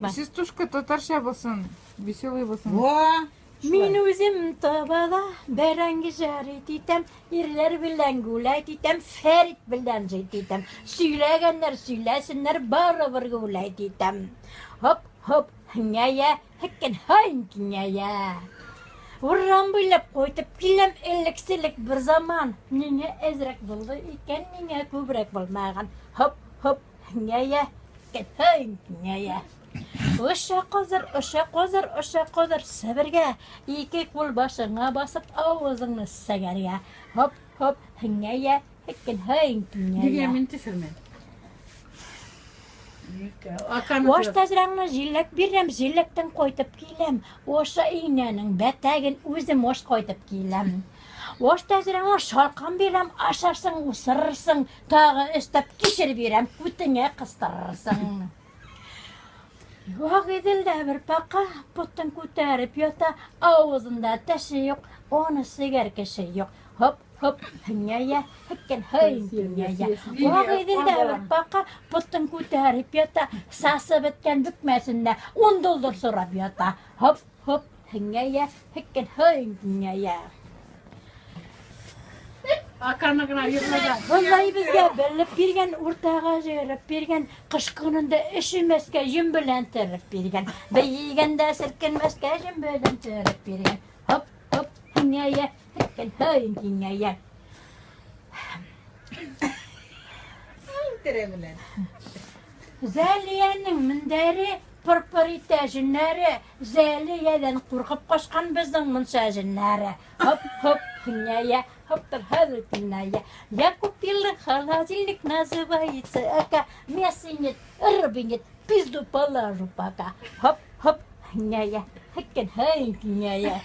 Частушка татарша болсын, веселый болсын. Min үзем табала, бәрәңгі жары титем, ирлер білән гулай титем, Фәрит білән жай титем. Сөйләгәннәр сөйләсеннәр, барыбыр гулай титем. Хоп, хоп, хңәя, хәккен хайын кңәя. Урран буйлап қойтып килем, элек-селек бір заман. Миңа әзрәк булды икән, миңа күбрәк булмаган. Хоп, хоп, хңәя, хәккен хайын кңәя. Оша қозыр, сәбірге, екі қол башыңа басып, ауызыңны сәгәрге. Хоп, хоп, хңәя, хәккен хайын кңәя. Диге мен тешермен. Ош тәзрәңні жиләк бирем, жиләктен қойтып келем. Оша инәнің бәтәген өзім ош қойтып келем. Ош тәзрәңні шарқан берем, ашарсың, усырырсың, тағы өстәп кешір берем, күтіңе қыстырырсың. Вағиділді бір пақа, бұттың көтәріп ята, ауызында тәші yok, оны сігер кеші yok. Хоп, хоп, хңәя, хәккен хайын кңәя. Вағиділді бір пақа, бұттың көтәріп ята, сасы біткен бүкмәсінде, 10 доллар сұрап ята. Хоп, хоп, хңәя, хәккен хайын кңәя. Бұлай бізге біліп берген, ұртаға жырып берген, қыш күнінде ішімеске жүн білән түріп берген, бейгенде сілкінмеске жүн білән түріп берген. Хоп, хоп, хңәя, хәккен хайын кңәя. Зәлияның міндері, пұрпыр ите жүннәрі, Зәлияден қорқып қошқан біздің мұнша жүннәрі. Хоп, хоп, хңәя, хоптар хәзір кңәя. Я купила холодильник, называется ака, мясо нет, рыбы нет, пизду положу пока. Хоп, хоп, хңәя, хәккен хайын кңәя.